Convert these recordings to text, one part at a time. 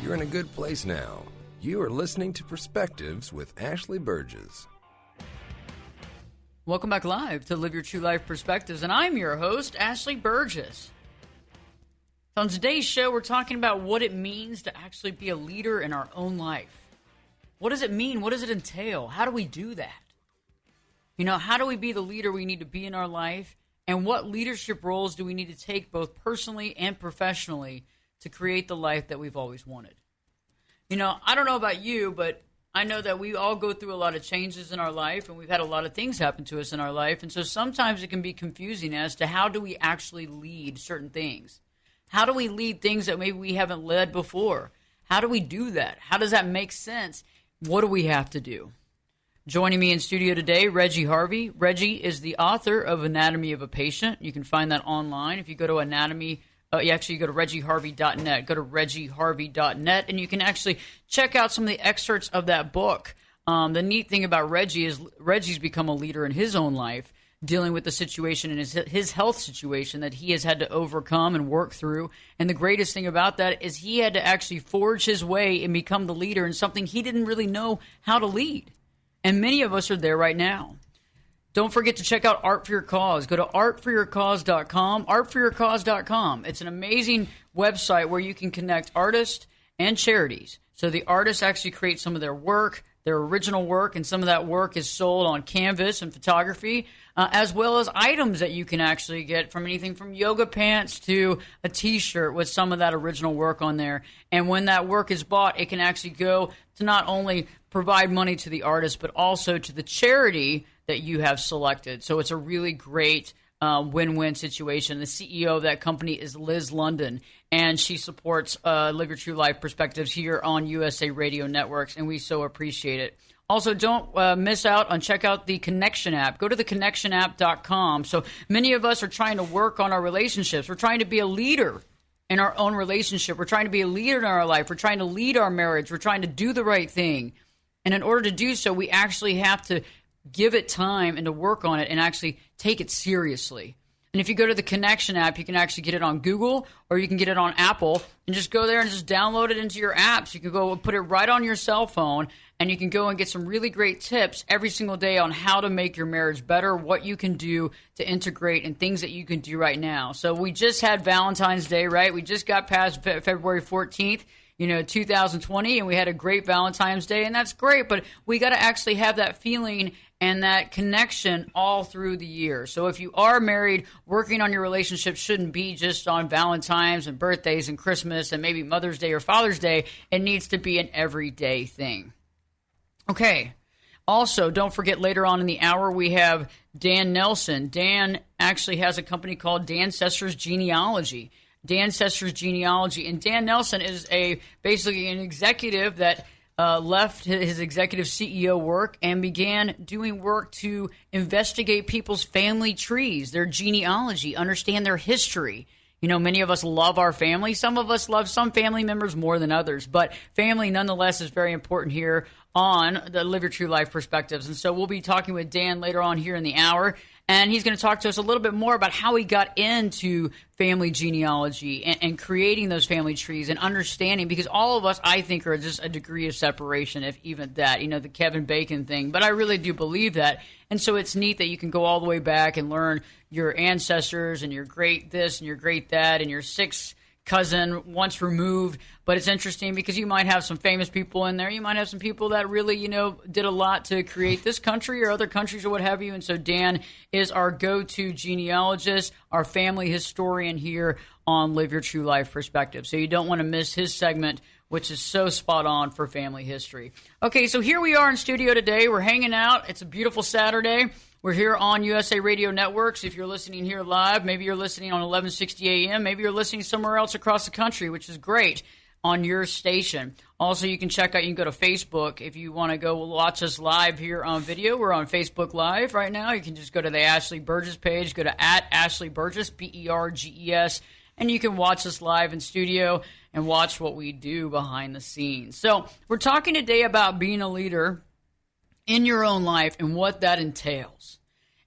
You're in a good place now. You are listening to Perspectives with Ashley Burgess. Welcome back live to Live Your True Life Perspectives, and I'm your host, Ashley Burgess. So on today's show, we're talking about what it means to actually be a leader in our own life. What does it mean? What does it entail? How do we do that? You know, how do we be the leader we need to be in our life? And what leadership roles do we need to take both personally and professionally to create the life that we've always wanted? You know, I don't know about you, but I know that we all go through a lot of changes in our life, and we've had a lot of things happen to us in our life. And so sometimes it can be confusing as to how do we actually lead certain things? How do we lead things that maybe we haven't led before? How do we do that? How does that make sense? What do we have to do? Joining me in studio today, Reggie Harvey. Reggie is the author of Anatomy of a Patient. You can find that online. If you go to you go to reggieharvey.net. Go to reggieharvey.net, and you can actually check out some of the excerpts of that book. The neat thing about Reggie is Reggie's become a leader in his own life, dealing with the situation in his health situation that he has had to overcome and work through. And the greatest thing about that is he had to actually forge his way and become the leader in something he didn't really know how to lead. And many of us are there right now. Don't forget to check out Art for Your Cause. Go to artforyourcause.com, artforyourcause.com. It's an amazing website where you can connect artists and charities. So the artists actually create some of their work, their original work, and some of that work is sold on canvas and photography, as well as items that you can actually get from anything from yoga pants to a T-shirt with some of that original work on there. And when that work is bought, it can actually go to not only provide money to the artist, but also to the charity that you have selected. So it's a really great win-win situation. The CEO of that company is Liz London, and she supports Live Your True Life Perspectives here on USA Radio Networks, and we so appreciate it. Also, don't miss out on check out the Connection app. Go to theconnectionapp.com. So many of us are trying to work on our relationships. We're trying to be a leader in our own relationship. We're trying to be a leader in our life. We're trying to lead our marriage. We're trying to do the right thing. And in order to do so, we actually have to give it time and to work on it and actually take it seriously. And if you go to the Connection app, you can actually get it on Google or you can get it on Apple and just go there and just download it into your apps. You can go and put it right on your cell phone, and you can go and get some really great tips every single day on how to make your marriage better, what you can do to integrate, and things that you can do right now. So we just had Valentine's Day, right? We just got past February 14th. 2020, and we had a great Valentine's Day, and that's great, but we got to actually have that feeling and that connection all through the year. So if you are married, working on your relationship shouldn't be just on Valentine's and birthdays and Christmas and maybe Mother's Day or Father's Day. It needs to be an everyday thing. Okay. Also, don't forget later on in the hour, we have Dan Nelson. Dan actually has a company called Dancestors Genealogy. Dancestors Genealogy. And Dan Nelson is basically an executive that left his executive CEO work and began doing work to investigate people's family trees, their genealogy, understand their history. Many of us love our family. Some of us love some family members more than others, but family nonetheless is very important here on the Live Your True Life Perspectives. And so we'll be talking with Dan later on here in the hour. And he's going to talk to us a little bit more about how he got into family genealogy and creating those family trees and understanding, because all of us, I think, are just a degree of separation, if even that, the Kevin Bacon thing. But I really do believe that. And so it's neat that you can go all the way back and learn your ancestors and your great this and your great that and your sixth cousin once removed. But it's interesting because you might have some famous people in there. You might have some people that really, did a lot to create this country or other countries or what have you. And so Dan is our go-to genealogist, our family historian here on Live Your True Life Perspective. So you don't want to miss his segment, which is so spot on for family history. Okay, so here we are in studio today. We're hanging out. It's a beautiful Saturday. We're here on USA Radio Networks. If you're listening here live, maybe you're listening on 1160 AM. Maybe you're listening somewhere else across the country, which is great, on your station. Also, you can go to Facebook. If you want to go watch us live here on video, we're on Facebook Live right now. You can just go to the Ashley Burgess page, go to @AshleyBurgess, BERGES, and you can watch us live in studio and watch what we do behind the scenes. So we're talking today about being a leader in your own life and what that entails.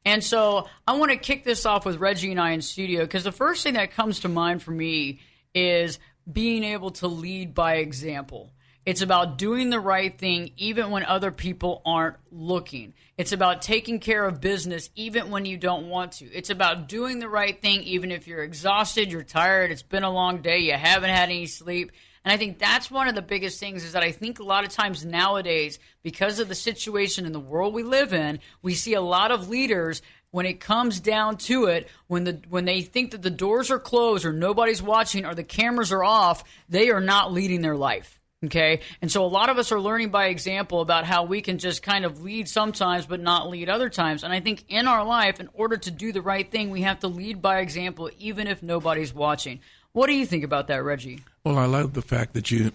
And so I want to kick this off with Reggie and I in studio, because the first thing that comes to mind for me is being able to lead by example. It's about doing the right thing even when other people aren't looking. It's about taking care of business even when you don't want to. It's about doing the right thing even if you're exhausted, you're tired, it's been a long day, you haven't had any sleep. And I think that's one of the biggest things is that I think a lot of times nowadays, because of the situation in the world we live in, we see a lot of leaders, when it comes down to it, when they think that the doors are closed or nobody's watching or the cameras are off, they are not leading their life. Okay. And so a lot of us are learning by example about how we can just kind of lead sometimes, but not lead other times. And I think in our life, in order to do the right thing, we have to lead by example, even if nobody's watching. What do you think about that, Reggie? Well, I love the fact that you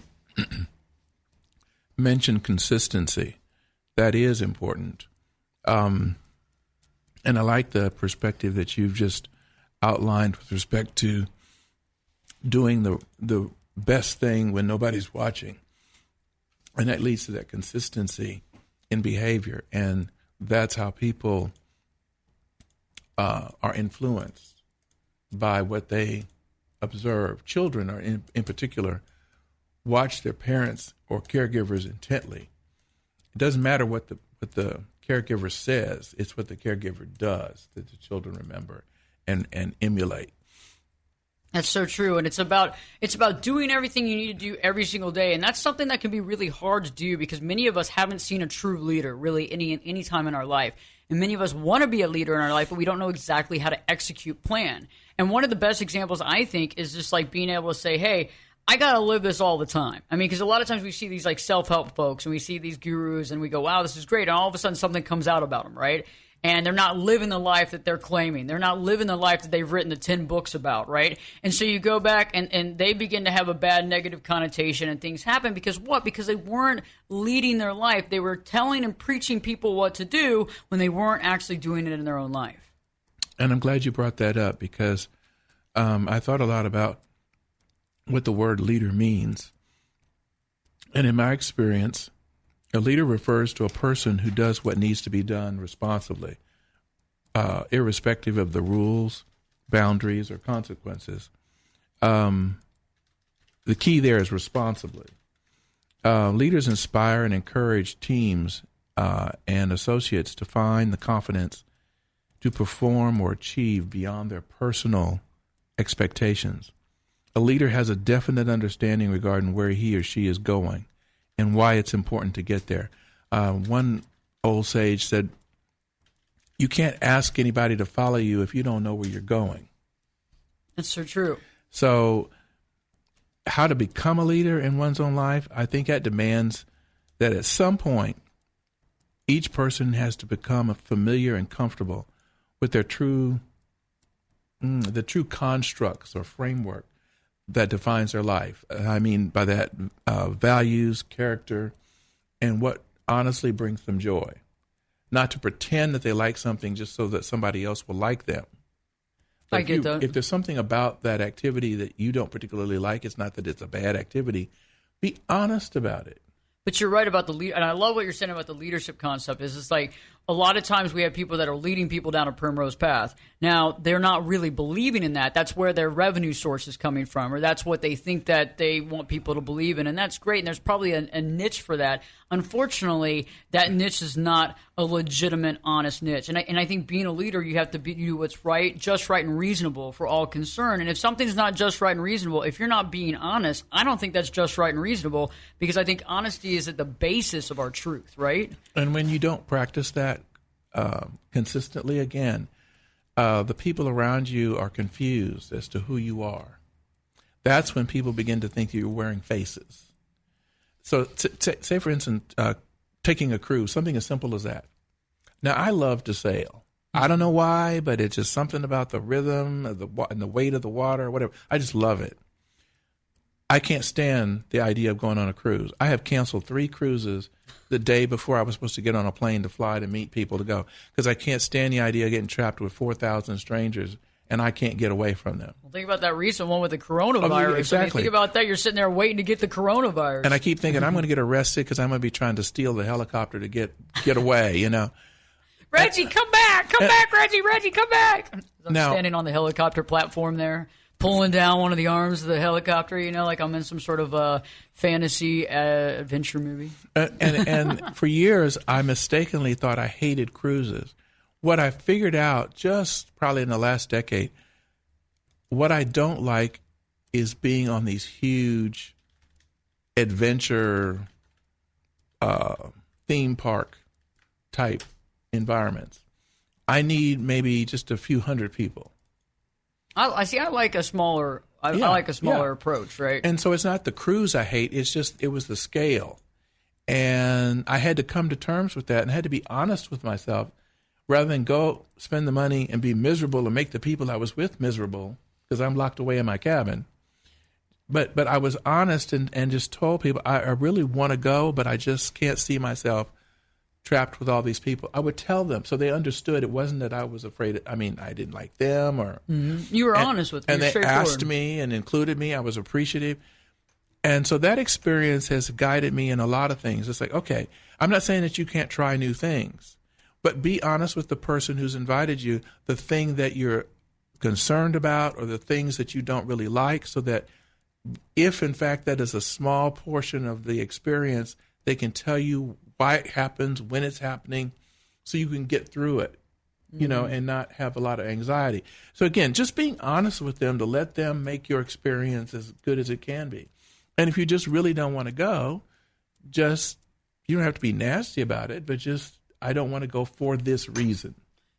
mentioned consistency. That is important. And I like the perspective that you've just outlined with respect to doing the best thing when nobody's watching. And that leads to that consistency in behavior. And that's how people are influenced by what they observe. Children are in particular watch their parents or caregivers intently. It doesn't matter what the caregiver says, it's what the caregiver does that the children remember and emulate. That's so true, and it's about doing everything you need to do every single day, and that's something that can be really hard to do because many of us haven't seen a true leader really any time in our life, and many of us want to be a leader in our life, but we don't know exactly how to execute plan. And one of the best examples I think is just like being able to say, "Hey, I gotta live this all the time." I mean, because a lot of times we see these like self-help folks, and we see these gurus, and we go, "Wow, this is great," and all of a sudden something comes out about them, right? And they're not living the life that they're claiming. They're not living the life that they've written the 10 books about, right? And so you go back and they begin to have a bad negative connotation and things happen because what? Because they weren't leading their life. They were telling and preaching people what to do when they weren't actually doing it in their own life. And I'm glad you brought that up because I thought a lot about what the word leader means. And in my experience, a leader refers to a person who does what needs to be done responsibly, irrespective of the rules, boundaries, or consequences. The key there is responsibly. Leaders inspire and encourage teams and associates to find the confidence to perform or achieve beyond their personal expectations. A leader has a definite understanding regarding where he or she is going and why it's important to get there. One old sage said, "You can't ask anybody to follow you if you don't know where you're going." That's so true. So how to become a leader in one's own life, I think that demands that at some point, each person has to become familiar and comfortable with their the true constructs or framework that defines their life. I mean by that values, character, and what honestly brings them joy. Not to pretend that they like something just so that somebody else will like them. But I get that. If there's something about that activity that you don't particularly like, it's not that it's a bad activity. Be honest about it. But you're right about the lead, and I love what you're saying about the leadership concept. Is it's like a lot of times we have people that are leading people down a primrose path. Now they're not really believing in that. That's where their revenue source is coming from, or that's what they think that they want people to believe in, and that's great. And there's probably a niche for that. Unfortunately, that niche is not a legitimate, honest niche. And I think being a leader, you have to do what's right, just right, and reasonable for all concerned. And if something's not just right and reasonable, if you're not being honest, I don't think that's just right and reasonable because I think honesty is at the basis of our truth, right? And when you don't practice that consistently, again, the people around you are confused as to who you are. That's when people begin to think you're wearing faces. So say, for instance, taking a cruise, something as simple as that. Now, I love to sail. I don't know why, but it's just something about the rhythm and the weight of the water, whatever. I just love it. I can't stand the idea of going on a cruise. I have canceled 3 cruises the day before I was supposed to get on a plane to fly to meet people to go because I can't stand the idea of getting trapped with 4,000 strangers and I can't get away from them. Well, think about that recent one with the coronavirus. Oh, exactly. I mean, think about that. You're sitting there waiting to get the coronavirus. And I keep thinking I'm going to get arrested because I'm going to be trying to steal the helicopter to get away, you know. Reggie, come back. Come back, Reggie. Reggie, come back. I'm now, standing on the helicopter platform there. pulling down one of the arms of the helicopter, like I'm in some sort of fantasy adventure movie. And for years, I mistakenly thought I hated cruises. What I figured out just probably in the last decade, what I don't like is being on these huge adventure theme park type environments. I need maybe just a few hundred people. I like a smaller. I like a smaller approach, right? And so it's not the cruise I hate. It's just it was the scale, and I had to come to terms with that, and I had to be honest with myself, rather than go spend the money and be miserable and make the people I was with miserable because I'm locked away in my cabin. But I was honest and just told people I really want to go, but I just can't see myself trapped with all these people. I would tell them so they understood it wasn't that I was afraid. I didn't like them or. Mm-hmm. You were honest with them. And they asked me and included me. I was appreciative. And so that experience has guided me in a lot of things. It's like, okay, I'm not saying that you can't try new things, but be honest with the person who's invited you, the thing that you're concerned about or the things that you don't really like, so that if, in fact, that is a small portion of the experience, they can tell you why it happens, when it's happening, so you can get through it, and not have a lot of anxiety. So, again, just being honest with them to let them make your experience as good as it can be. And if you just really don't want to go, you don't have to be nasty about it, but just, I don't want to go for this reason.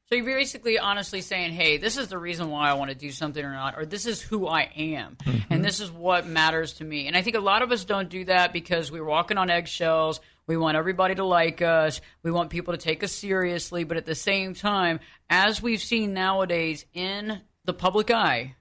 So you're basically honestly saying, hey, this is the reason why I want to do something or not, or this is who I am, and this is what matters to me. And I think a lot of us don't do that because we're walking on eggshells. We want everybody to like us. We want people to take us seriously. But at the same time, as we've seen nowadays in the public eye,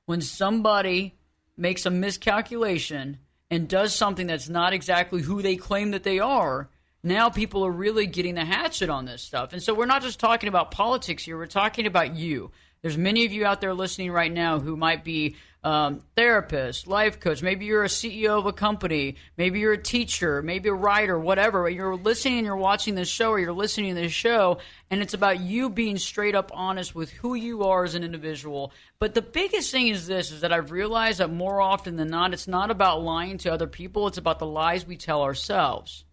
when somebody makes a miscalculation and does something that's not exactly who they claim that they are, now people are really getting the hatchet on this stuff. And so we're not just talking about politics here. We're talking about you. There's many of you out there listening right now who might be therapists, life coach. Maybe you're a CEO of a company. Maybe you're a teacher, maybe a writer, whatever. You're listening and you're watching this show, or you're listening to this show, and it's about you being straight up honest with who you are as an individual. But the biggest thing is this, is that I've realized that more often than not, it's not about lying to other people. It's about the lies we tell ourselves.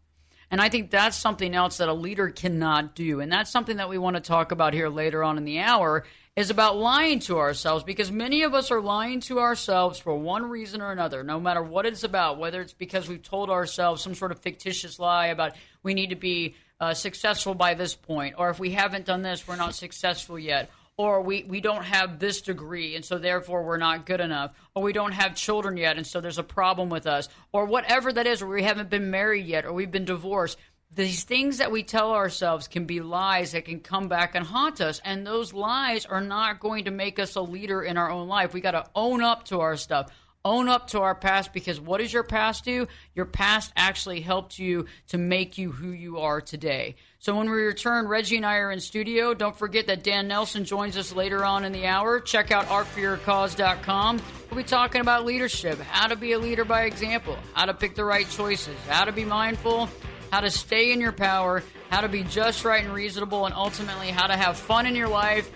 And I think that's something else that a leader cannot do. And that's something that we want to talk about here later on in the hour, is about lying to ourselves, because many of us are lying to ourselves for one reason or another, no matter what it's about, whether it's because we've told ourselves some sort of fictitious lie about we need to be successful by this point, or if we haven't done this, we're not successful yet, or we don't have this degree, and so therefore we're not good enough, or we don't have children yet, and so there's a problem with us, or whatever that is, or we haven't been married yet, or we've been divorced. These things that we tell ourselves can be lies that can come back and haunt us, and those lies are not going to make us a leader in our own life. We got to own up to our stuff. Own up to our past, because what does your past do? Your past actually helped you to make you who you are today. So when we return, Reggie and I are in studio. Don't forget that Dan Nelson joins us later on in the hour. Check out artforyourcause.com. We'll be talking about leadership, how to be a leader by example, how to pick the right choices, how to be mindful, how to stay in your power, how to be just right and reasonable, and ultimately how to have fun in your life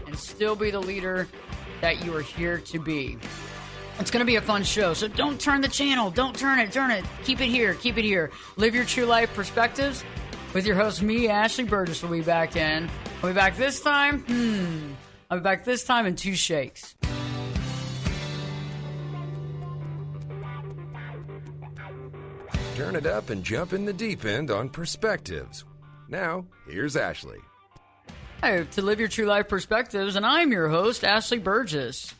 and still be the leader that you are here to be. It's going to be a fun show, so don't turn the channel. Don't turn it. Keep it here. Keep it here. Live your true life perspectives with your host, me, Ashley Burgess, will be back in. I'll be back this time? I'll be back this time in 2 shakes. Turn it up and jump in the deep end on perspectives. Now, here's Ashley. Hi, to Live Your True Life Perspectives, and I'm your host, Ashley Burgess.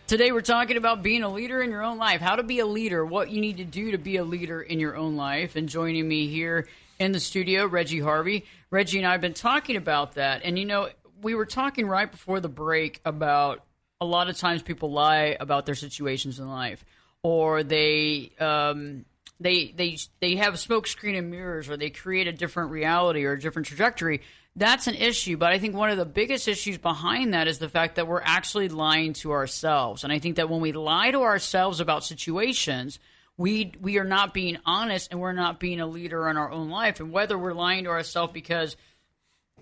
Today we're talking about being a leader in your own life, how to be a leader, what you need to do to be a leader in your own life. And joining me here in the studio, Reggie Harvey. Reggie and I have been talking about that. And, we were talking right before the break about a lot of times people lie about their situations in life, or they have smoke screen and mirrors, or they create a different reality or a different trajectory. That's an issue, but I think one of the biggest issues behind that is the fact that we're actually lying to ourselves. And I think that when we lie to ourselves about situations, we are not being honest, and we're not being a leader in our own life. And whether we're lying to ourselves because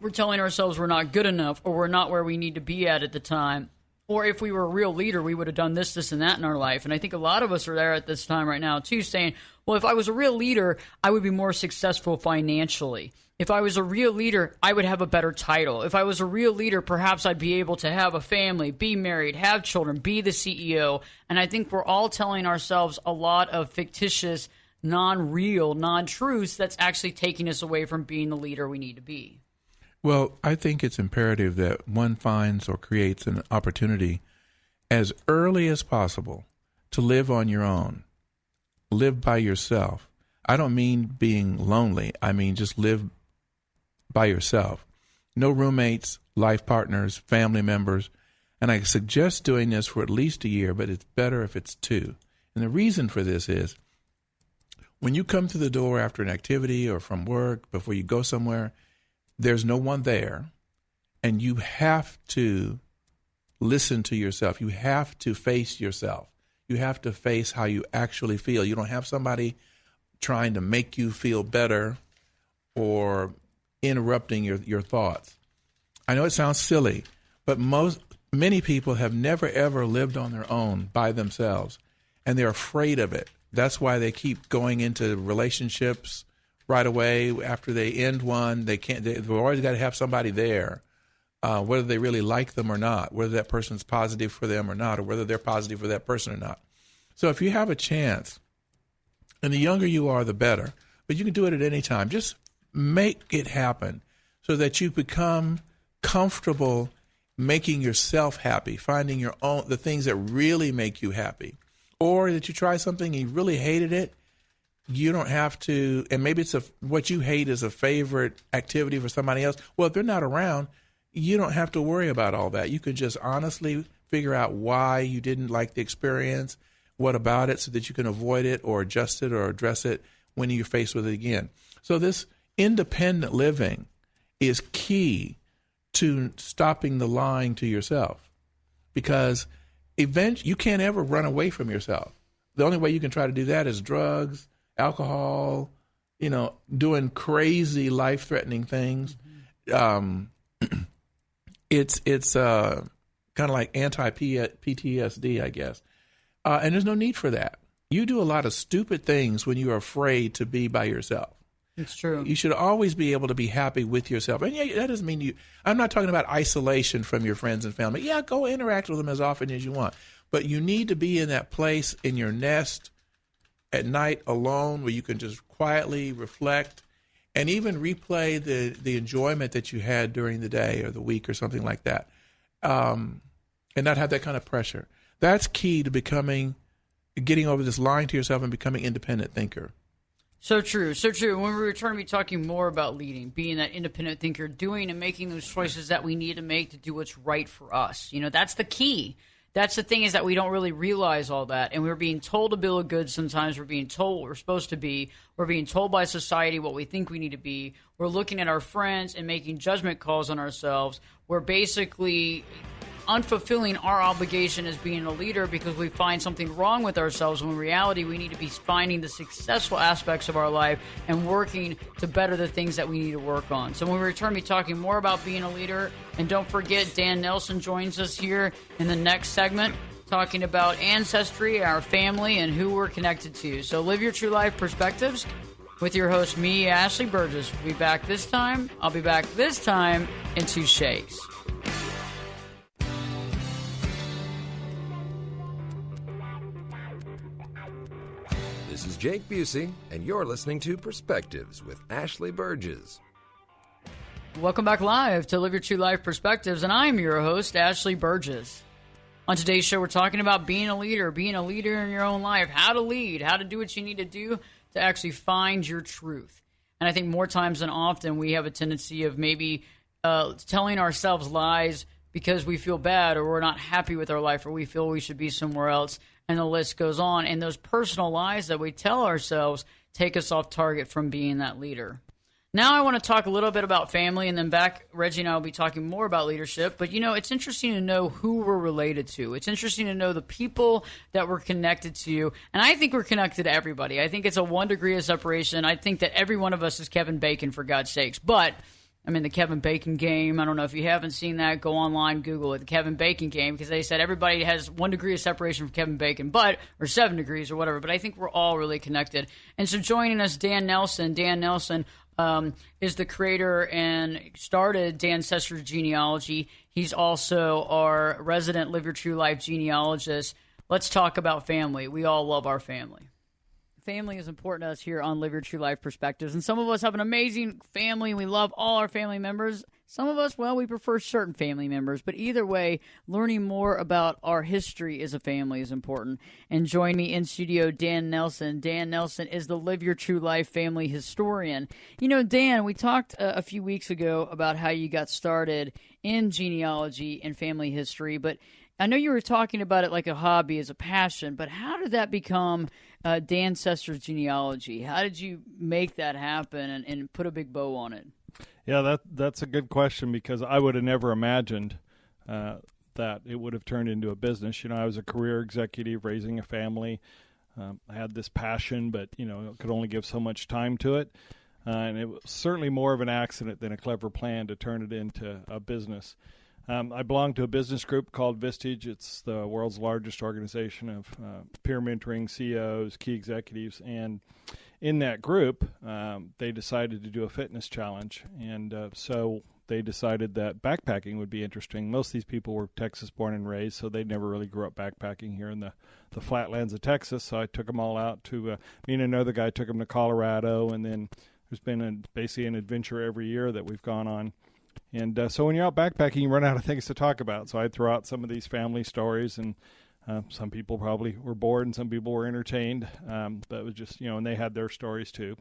we're telling ourselves we're not good enough, or we're not where we need to be at the time, Or if we were a real leader, we would have done this, this, and that in our life. And I think a lot of us are there at this time right now, too, saying, well, if I was a real leader, I would be more successful financially. If I was a real leader, I would have a better title. If I was a real leader, perhaps I'd be able to have a family, be married, have children, be the CEO. And I think we're all telling ourselves a lot of fictitious, non-real, non-truths that's actually taking us away from being the leader we need to be. Well, I think it's imperative that one finds or creates an opportunity as early as possible to live on your own, live by yourself. I don't mean being lonely. I mean just live by yourself. No roommates, life partners, family members. And I suggest doing this for at least a year, but it's better if it's 2. And the reason for this is when you come to the door after an activity or from work, before you go somewhere, there's no one there, and you have to listen to yourself. You have to face yourself. You have to face how you actually feel. You don't have somebody trying to make you feel better or interrupting your thoughts. I know it sounds silly, but many people have never, ever lived on their own by themselves, and they're afraid of it. That's why they keep going into relationships right away. After they end one, they've always got to have somebody there, whether they really like them or not, whether that person's positive for them or not, or whether they're positive for that person or not. So if you have a chance, and the younger you are, the better, but you can do it at any time. Just make it happen so that you become comfortable making yourself happy, finding the things that really make you happy. Or that you try something and you really hated it. You don't have to, and maybe it's what you hate is a favorite activity for somebody else. Well, if they're not around, you don't have to worry about all that. You can just honestly figure out why you didn't like the experience, what about it, so that you can avoid it or adjust it or address it when you're faced with it again. So this independent living is key to stopping the lying to yourself, because eventually you can't ever run away from yourself. The only way you can try to do that is drugs, alcohol, doing crazy life-threatening things. It's kind of like anti-PTSD, I guess. And there's no need for that. You do a lot of stupid things when you're afraid to be by yourself. It's true. You should always be able to be happy with yourself. And yeah, that doesn't mean I'm not talking about isolation from your friends and family. Yeah, go interact with them as often as you want. But you need to be in that place in your nest at night alone where you can just quietly reflect and even replay the enjoyment that you had during the day or the week or something like that, and not have that kind of pressure. That's key to getting over this lying to yourself and becoming an independent thinker. So true, so true. When we return, we'll be talking more about leading, being that independent thinker, doing and making those choices that we need to make to do what's right for us. That's the key. That's the thing, is that we don't really realize all that. And we're being told a bill of goods sometimes. We're being told what we're supposed to be. We're being told by society what we think we need to be. We're looking at our friends and making judgment calls on ourselves. We're basically unfulfilling our obligation as being a leader because we find something wrong with ourselves, when in reality we need to be finding the successful aspects of our life and working to better the things that we need to work on. So when we return, we'll be talking more about being a leader. And don't forget, Dan Nelson joins us here in the next segment, talking about ancestry, our family, and who we're connected to. So live your true life perspectives with your host, me, Ashley Burgess. We'll be back this time. I'll be back this time in 2 shakes. This is Jake Busey, and you're listening to Perspectives with Ashley Burgess. Welcome back live to Live Your True Life Perspectives, and I'm your host, Ashley Burgess. On today's show, we're talking about being a leader in your own life, how to lead, how to do what you need to do to actually find your truth. And I think more times than often, we have a tendency of maybe telling ourselves lies because we feel bad, or we're not happy with our life, or we feel we should be somewhere else. And the list goes on. And those personal lies that we tell ourselves take us off target from being that leader. Now I want to talk a little bit about family, and then back, Reggie and I will be talking more about leadership. But, it's interesting to know who we're related to. It's interesting to know the people that we're connected to. And I think we're connected to everybody. I think it's a 1 degree of separation. I think that every one of us is Kevin Bacon, for God's sakes. But I'm in the Kevin Bacon game. I don't know if you haven't seen that. Go online, Google it, the Kevin Bacon game, because they said everybody has 1 degree of separation from Kevin Bacon, or 7 degrees or whatever. But I think we're all really connected. And so joining us, Dan Nelson. Dan Nelson is the creator and started Dancestors Genealogy. He's also our resident Live Your True Life genealogist. Let's talk about family. We all love our family. Family is important to us here on Live Your True Life Perspectives. And some of us have an amazing family. We love all our family members. Some of us, well, we prefer certain family members. But either way, learning more about our history as a family is important. And join me in studio, Dan Nelson. Dan Nelson is the Live Your True Life family historian. You know, Dan, we talked a few weeks ago about how you got started in genealogy and family history. But I know you were talking about it like a hobby, as a passion. But how did that become Dancestors Genealogy? How did you make that happen and put a big bow on it? Yeah, that's a good question, because I would have never imagined that it would have turned into a business. You know, I was a career executive raising a family. I had this passion, but, you know, could only give so much time to it. And it was certainly more of an accident than a clever plan to turn it into a business. I belong to a business group called Vistage. It's the world's largest organization of peer mentoring CEOs, key executives, and in that group, they decided to do a fitness challenge, and so they decided that backpacking would be interesting. Most of these people were Texas born and raised, so they never really grew up backpacking here in the flatlands of Texas, so I took them all out to, me and another guy took them to Colorado, and then there's been basically an adventure every year that we've gone on. And so when you're out backpacking, you run out of things to talk about. So I throw out some of these family stories, and some people probably were bored and some people were entertained. But it was just, you know, and they had their stories too.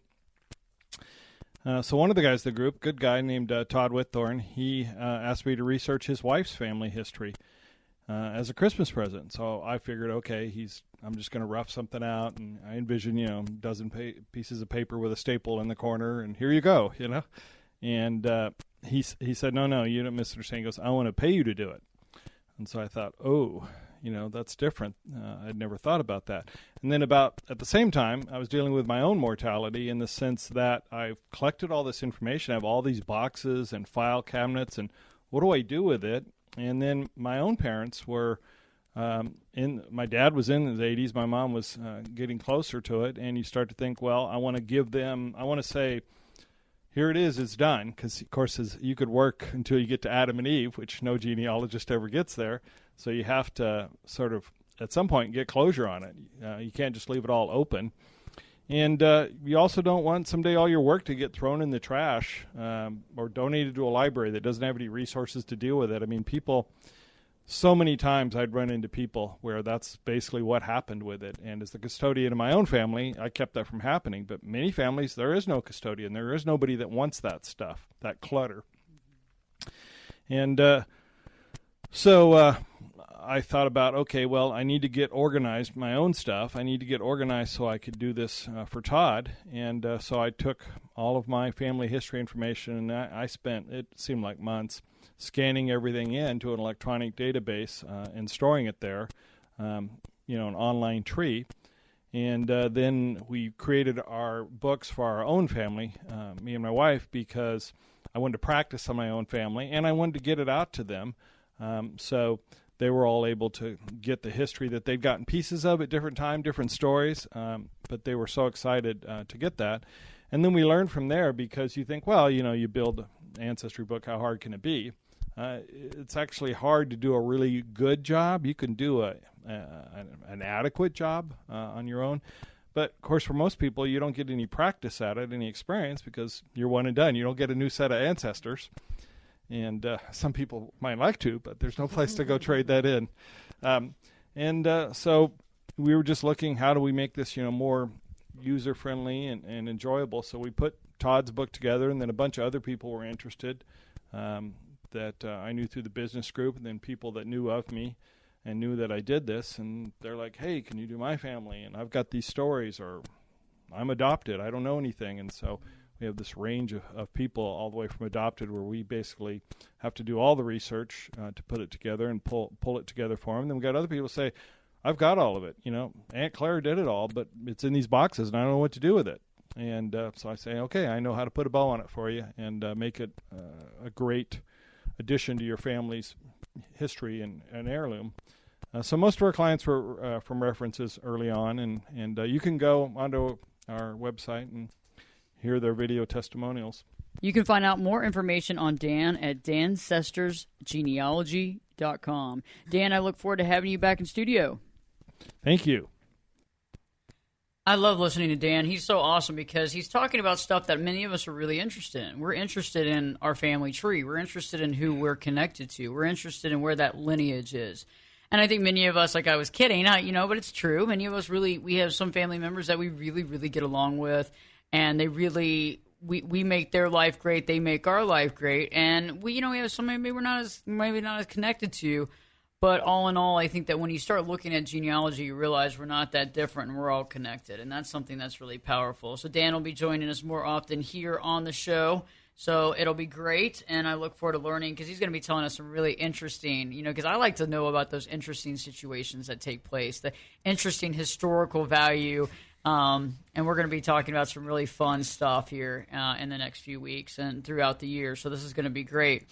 So one of the guys in the group, good guy named Todd Whitthorne, he asked me to research his wife's family history as a Christmas present. So I figured, okay, I'm just going to rough something out. And I envision, you know, a dozen pieces of paper with a staple in the corner, and here you go, you know. And he said, no, you don't misunderstand. He goes, I want to pay you to do it. And so I thought, oh, you know, that's different. I'd never thought about that. And then at the same time, I was dealing with my own mortality in the sense that I've collected all this information. I have all these boxes and file cabinets, and what do I do with it? And then my own parents were my dad was in his 80s. My mom was getting closer to it. And you start to think, well, I want to say, here it is, it's done. Because, of course, you could work until you get to Adam and Eve, which no genealogist ever gets there. So you have to sort of, at some point, get closure on it. You can't just leave it all open. And you also don't want someday all your work to get thrown in the trash or donated to a library that doesn't have any resources to deal with it. I mean, so many times I'd run into people where that's basically what happened with it. And as the custodian of my own family, I kept that from happening. But many families, there is no custodian. There is nobody that wants that stuff, that clutter. And so I thought about, okay, well, I need to get organized, my own stuff. I need to get organized so I could do this for Todd. And so I took all of my family history information, and I spent, it seemed like months, scanning everything into an electronic database and storing it there, an online tree. And then we created our books for our own family, me and my wife, because I wanted to practice on my own family, and I wanted to get it out to them. So they were all able to get the history that they'd gotten pieces of at different time, different stories, but they were so excited to get that. And then we learned from there, because you think, well, you build an ancestry book, how hard can it be? It's actually hard to do a really good job. You can do an adequate job on your own. But, of course, for most people, you don't get any practice at it, any experience, because you're one and done. You don't get a new set of ancestors. And some people might like to, but there's no place to go trade that in. So we were just looking, how do we make this, more user-friendly and enjoyable? So we put Todd's book together, and then a bunch of other people were interested that I knew through the business group, and then people that knew of me and knew that I did this. And they're like, hey, can you do my family? And I've got these stories, or I'm adopted. I don't know anything. And so we have this range of people all the way from adopted, where we basically have to do all the research to put it together and pull it together for them. And then we got other people say, I've got all of it. Aunt Claire did it all, but it's in these boxes, and I don't know what to do with it. And so I say, okay, I know how to put a bow on it for you and make it a great addition to your family's history and heirloom. So most of our clients were from references early on, and you can go onto our website and hear their video testimonials. You can find out more information on Dan at DancestorsGenealogy.com. Dan, I look forward to having you back in studio. Thank you. I love listening to Dan. He's so awesome because he's talking about stuff that many of us are really interested in. We're interested in our family tree. We're interested in who we're connected to. We're interested in where that lineage is. And I think many of us, like I was kidding, but it's true. Many of us we have some family members that we really, really get along with, and they really, we make their life great. They make our life great. And we have some maybe we're not as connected to. But all in all, I think that when you start looking at genealogy, you realize we're not that different and we're all connected. And that's something that's really powerful. So Dan will be joining us more often here on the show. So it'll be great. And I look forward to learning because he's going to be telling us some really interesting, because I like to know about those interesting situations that take place, the interesting historical value. And we're going to be talking about some really fun stuff here in the next few weeks and throughout the year. So this is going to be great.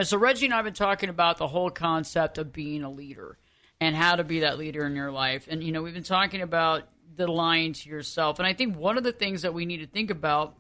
So Reggie and I have been talking about the whole concept of being a leader and how to be that leader in your life. And, we've been talking about the lying to yourself. And I think one of the things that we need to think about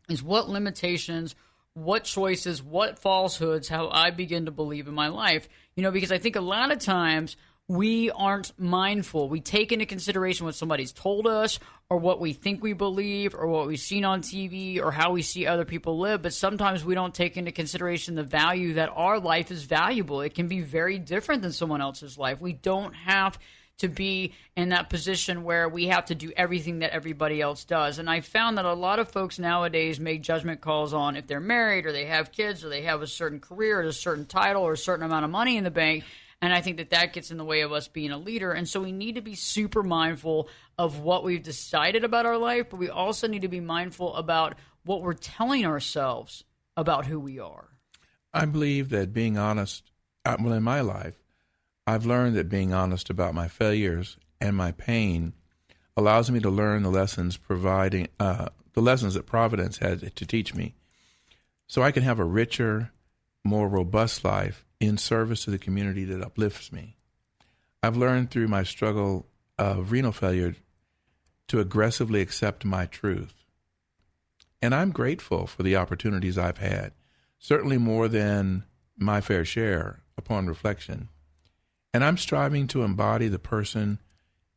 is what limitations, what choices, what falsehoods have I begin to believe in my life. Because I think a lot of times we aren't mindful. We take into consideration what somebody's told us or what we think we believe or what we've seen on TV or how we see other people live. But sometimes we don't take into consideration the value that our life is valuable. It can be very different than someone else's life. We don't have to be in that position where we have to do everything that everybody else does. And I found that a lot of folks nowadays make judgment calls on if they're married or they have kids or they have a certain career or a certain title or a certain amount of money in the bank. And I think that gets in the way of us being a leader. And so we need to be super mindful of what we've decided about our life, but we also need to be mindful about what we're telling ourselves about who we are. I believe that being honest, in my life, I've learned that being honest about my failures and my pain allows me to learn the lessons that Providence had to teach me, so I can have a richer, more robust life in service to the community that uplifts me. I've learned through my struggle of renal failure to aggressively accept my truth. And I'm grateful for the opportunities I've had, certainly more than my fair share upon reflection. And I'm striving to embody the person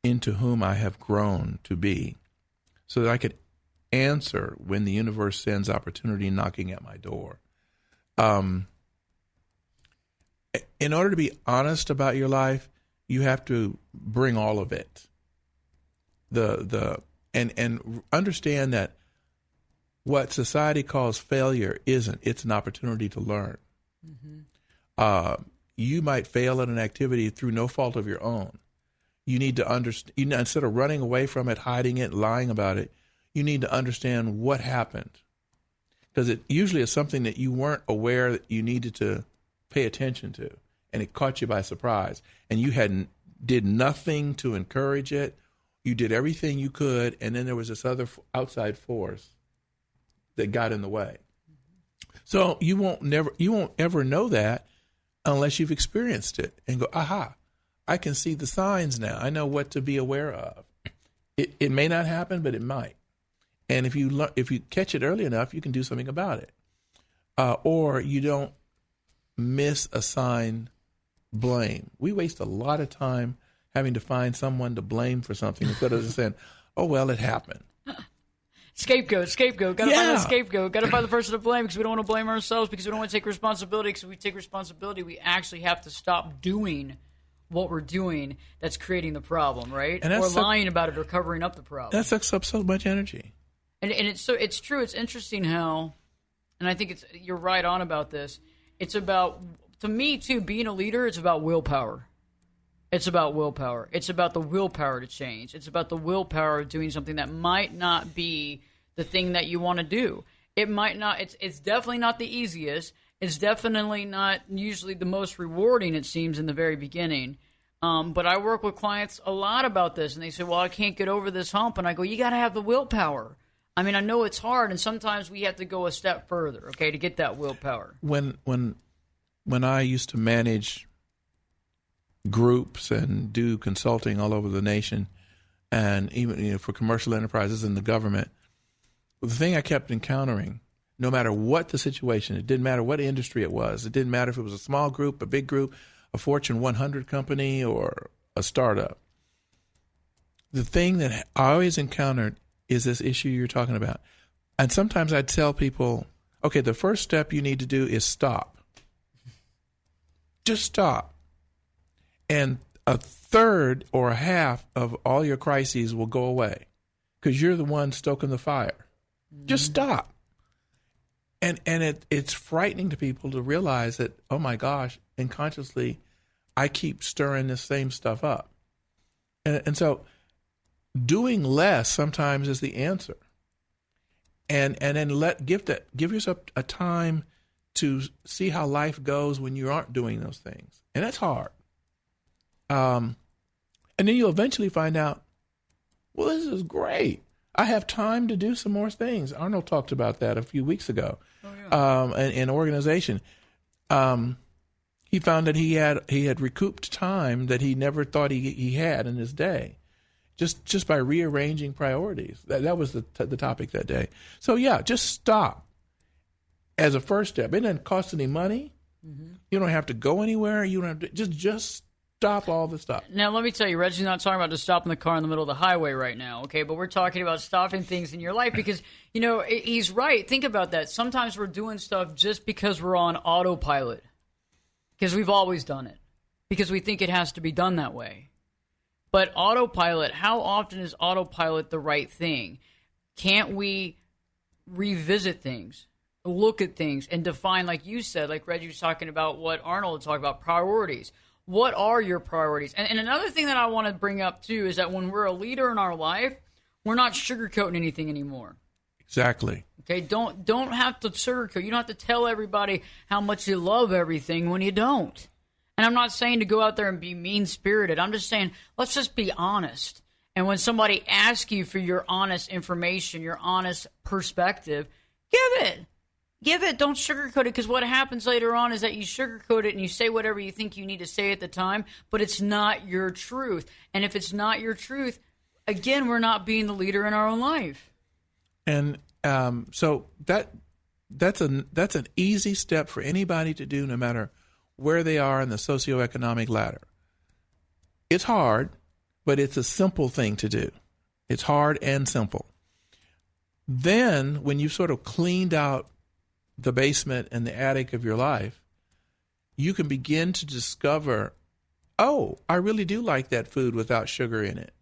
into whom I have grown to be so that I could answer when the universe sends opportunity knocking at my door. In order to be honest about your life, you have to bring all of it. And understand that what society calls failure isn't. It's an opportunity to learn. Mm-hmm. You might fail at an activity through no fault of your own. You need to understand. Instead of running away from it, hiding it, lying about it, you need to understand what happened, because it usually is something that you weren't aware that you needed to pay attention to, and it caught you by surprise, and you did nothing to encourage it. You did everything you could, and then there was this other outside force that got in the way. So you won't ever know that unless you've experienced it and go, aha, I can see the signs now. I know what to be aware of. It may not happen, but it might. And if you catch it early enough, you can do something about it. Or you don't misassign blame. We waste a lot of time having to find someone to blame for something instead of just saying, oh, well, it happened. Scapegoat. Got to find the scapegoat. Got to find the person to blame because we don't want to blame ourselves, because we don't want to take responsibility. Because if we take responsibility, we actually have to stop doing what we're doing that's creating the problem, right? Or lying about it or covering up the problem. That sucks up so much energy. And it's true. It's interesting how, and I think you're right on about this. It's about, to me too, being a leader, it's about willpower. It's about willpower. It's about the willpower to change. It's about the willpower of doing something that might not be the thing that you want to do. It might not. It's definitely not the easiest. It's definitely not usually the most rewarding, it seems, in the very beginning. But I work with clients a lot about this, and they say, well, I can't get over this hump. And I go, you got to have the willpower. I mean, I know it's hard, and sometimes we have to go a step further, okay, to get that willpower. When I used to manage groups and do consulting all over the nation, and even for commercial enterprises and the government, the thing I kept encountering, no matter what the situation, it didn't matter what industry it was. It didn't matter if it was a small group, a big group, a Fortune 100 company, or a startup. The thing that I always encountered is this issue you're talking about. And sometimes I'd tell people, okay, the first step you need to do is stop. Just stop. And a third or a half of all your crises will go away because you're the one stoking the fire. Just stop. And it's frightening to people to realize that, oh my gosh, unconsciously, I keep stirring this same stuff up. And so doing less sometimes is the answer. And then give yourself a time to see how life goes when you aren't doing those things. And that's hard. And then you'll eventually find out, well, this is great. I have time to do some more things. Arnold talked about that a few weeks ago. Oh, yeah. In organization. He found that he had recouped time that he never thought he had in his day, just by rearranging priorities. That was the topic that day. So yeah, just stop as a first step. It doesn't cost any money. Mm-hmm. You don't have to go anywhere. You don't have to just stop all the stuff. Now, let me tell you, Reggie's not talking about just stopping the car in the middle of the highway right now, okay? But we're talking about stopping things in your life because, he's right. Think about that. Sometimes we're doing stuff just because we're on autopilot, because we've always done it, because we think it has to be done that way. But autopilot, how often is autopilot the right thing? Can't we revisit things, look at things, and define, like you said, like Reggie was talking about what Arnold was talking about, priorities. What are your priorities? And another thing that I want to bring up, too, is that when we're a leader in our life, we're not sugarcoating anything anymore. Exactly. Okay, don't have to sugarcoat. You don't have to tell everybody how much you love everything when you don't. And I'm not saying to go out there and be mean-spirited. I'm just saying, let's just be honest. And when somebody asks you for your honest information, your honest perspective, give it. Give it. Don't sugarcoat it, because what happens later on is that you sugarcoat it and you say whatever you think you need to say at the time, but it's not your truth. And if it's not your truth, again, we're not being the leader in our own life. And so that's an easy step for anybody to do, no matter where they are in the socioeconomic ladder. It's hard, but it's a simple thing to do. It's hard and simple. Then when you've sort of cleaned out the basement and the attic of your life, you can begin to discover, oh, I really do like that food without sugar in it.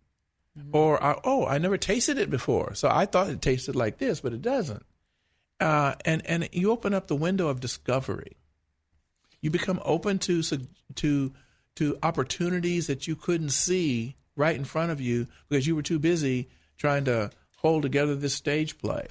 Mm-hmm. Or, I never tasted it before, so I thought it tasted like this, but it doesn't. And you open up the window of discovery. You become open to opportunities that you couldn't see right in front of you because you were too busy trying to hold together this stage play.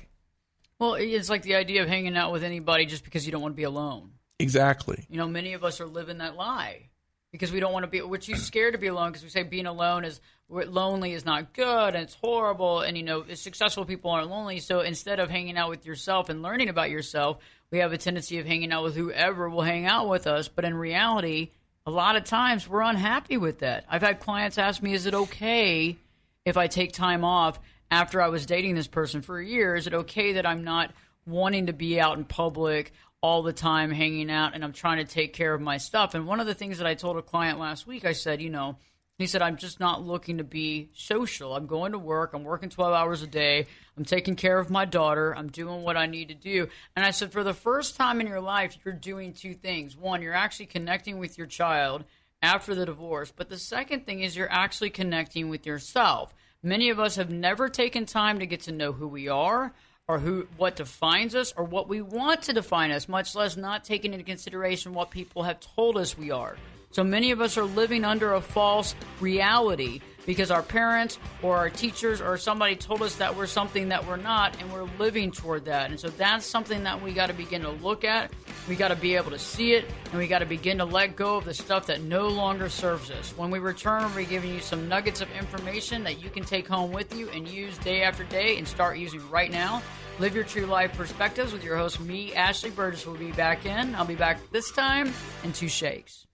Well, it's like the idea of hanging out with anybody just because you don't want to be alone. Exactly. Many of us are living that lie because we don't want to be. We're too scared to be alone because we say being alone lonely is not good and it's horrible. And successful people aren't lonely. So instead of hanging out with yourself and learning about yourself, we have a tendency of hanging out with whoever will hang out with us. But in reality, a lot of times we're unhappy with that. I've had clients ask me, is it okay if I take time off after I was dating this person for a year? Is it okay that I'm not wanting to be out in public all the time, hanging out, and I'm trying to take care of my stuff? And one of the things that I told a client last week, I said, he said, I'm just not looking to be social. I'm going to work. I'm working 12 hours a day. I'm taking care of my daughter. I'm doing what I need to do. And I said, for the first time in your life, you're doing two things. One, you're actually connecting with your child after the divorce. But the second thing is you're actually connecting with yourself. Many of us have never taken time to get to know who we are or what defines us or what we want to define us, much less not taking into consideration what people have told us we are. So many of us are living under a false reality because our parents or our teachers or somebody told us that we're something that we're not, and we're living toward that. And so that's something that we got to begin to look at. We got to be able to see it, and we got to begin to let go of the stuff that no longer serves us. When we return, we're giving you some nuggets of information that you can take home with you and use day after day and start using right now. Live Your True Life Perspectives with your host, me, Ashley Burgess, will be back in. I'll be back this time in 2 shakes.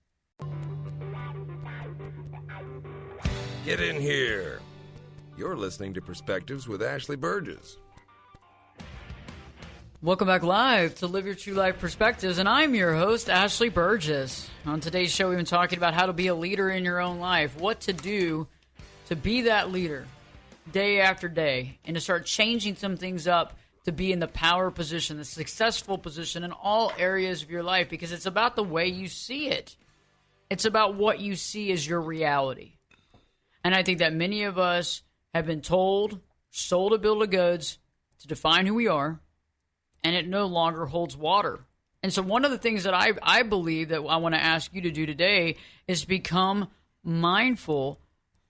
Get in here. You're listening to Perspectives with Ashley Burgess. Welcome back live to Live Your True Life Perspectives, and I'm your host, Ashley Burgess. On today's show, we've been talking about how to be a leader in your own life, what to do to be that leader day after day, and to start changing some things up to be in the power position, the successful position in all areas of your life, because it's about the way you see it. It's about what you see as your reality. And I think that many of us have been sold a bill of goods to define who we are, and it no longer holds water. And so one of the things that I believe that I want to ask you to do today is become mindful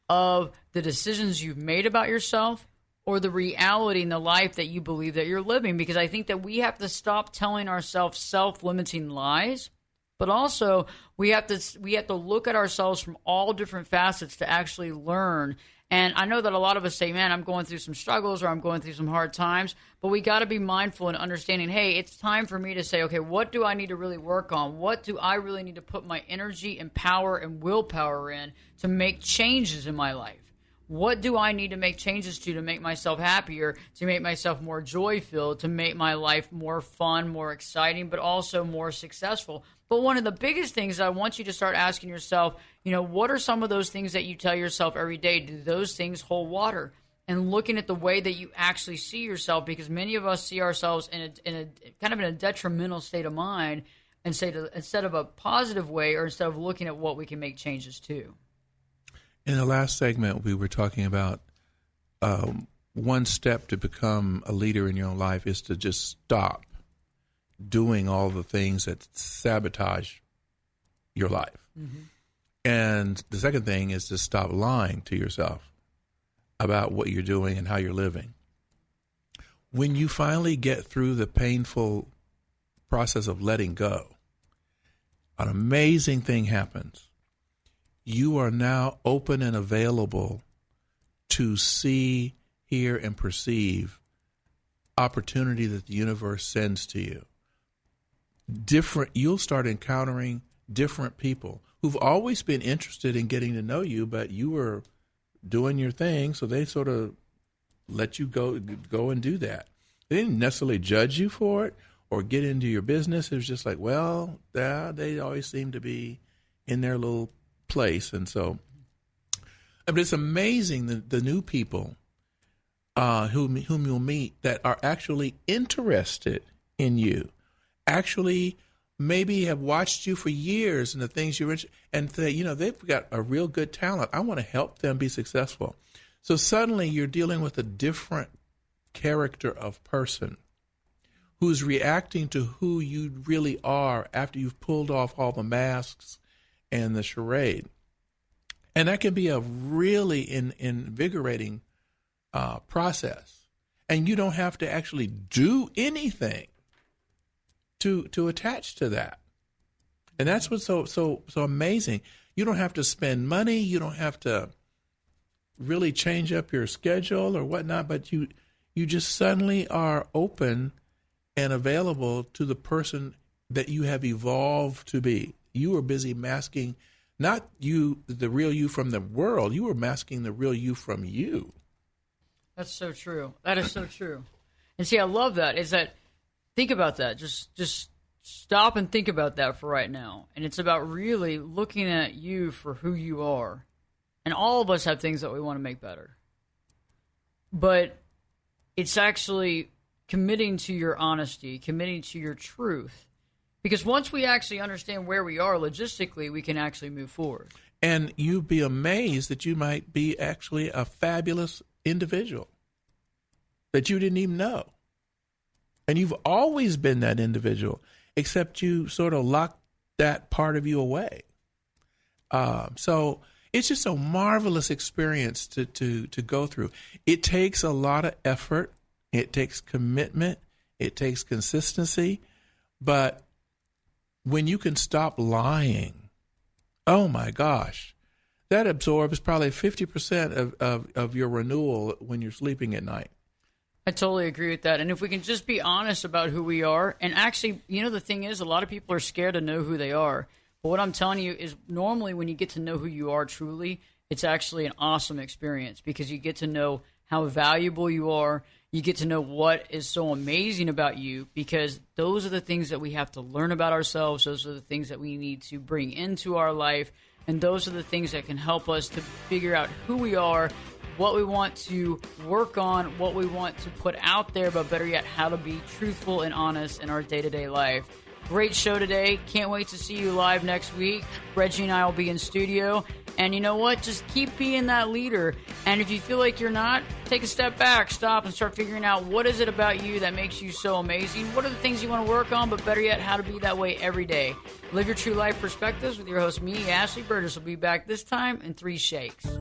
of the decisions you've made about yourself or the reality in the life that you believe that you're living. Because I think that we have to stop telling ourselves self-limiting lies, but also we have to look at ourselves from all different facets to actually learn. And I know that a lot of us say, man, I'm going through some struggles or I'm going through some hard times, but we got to be mindful and understanding, hey, it's time for me to say, okay, what do I need to really work on? What do I really need to put my energy and power and willpower in to make changes in my life? What do I need to make changes to make myself happier, to make myself more joy-filled, to make my life more fun, more exciting, but also more successful? But one of the biggest things I want you to start asking yourself, what are some of those things that you tell yourself every day? Do those things hold water? And looking at the way that you actually see yourself, because many of us see ourselves in a kind of in a detrimental state of mind, instead of a positive way, or instead of looking at what we can make changes to. In the last segment, we were talking about one step to become a leader in your own life is to just stop doing all the things that sabotage your life. Mm-hmm. And the second thing is to stop lying to yourself about what you're doing and how you're living. When you finally get through the painful process of letting go, an amazing thing happens. You are now open and available to see, hear, and perceive opportunity that the universe sends to you. You'll start encountering different people who've always been interested in getting to know you, but you were doing your thing, so they sort of let you go and do that. They didn't necessarily judge you for it or get into your business. It was just like, well, they always seem to be in their little place. And so, but it's amazing the new people whom you'll meet that are actually interested in you, actually maybe have watched you for years and the things you're interested in, and they've got a real good talent. I want to help them be successful. So suddenly you're dealing with a different character of person who's reacting to who you really are after you've pulled off all the masks and the charade. And that can be a really invigorating process. And you don't have to actually do anything to attach to that. And that's what's so amazing. You don't have to spend money. You don't have to really change up your schedule or whatnot, but you just suddenly are open and available to the person that you have evolved to be. You were busy masking not you, the real you from the world. You were masking the real you from you. That's so true. That is so true. And see, I love that. Is that, think about that. Just stop and think about that for right now. And it's about really looking at you for who you are. And all of us have things that we want to make better. But it's actually committing to your honesty, committing to your truth. Because once we actually understand where we are logistically, we can actually move forward. And you'd be amazed that you might be actually a fabulous individual that you didn't even know. And you've always been that individual, except you sort of locked that part of you away. So It's just a marvelous experience to go through. It takes a lot of effort. It takes commitment. It takes consistency. But when you can stop lying, oh my gosh, that absorbs probably 50% of your renewal when you're sleeping at night. I totally agree with that. And if we can just be honest about who we are, and actually, the thing is, a lot of people are scared to know who they are. But what I'm telling you is normally when you get to know who you are truly, it's actually an awesome experience because you get to know how valuable you are. You get to know what is so amazing about you because those are the things that we have to learn about ourselves. Those are the things that we need to bring into our life. And those are the things that can help us to figure out who we are, what we want to work on, what we want to put out there, but better yet, how to be truthful and honest in our day-to-day life. Great show today. Can't wait to see you live next week. Reggie and I will be in studio. And you know what? Just keep being that leader. And if you feel like you're not, take a step back, stop, and start figuring out what is it about you that makes you so amazing? What are the things you want to work on, but better yet, how to be that way every day? Live Your True Life Perspectives with your host, me, Ashley Burgess, will be back this time in 3 shakes.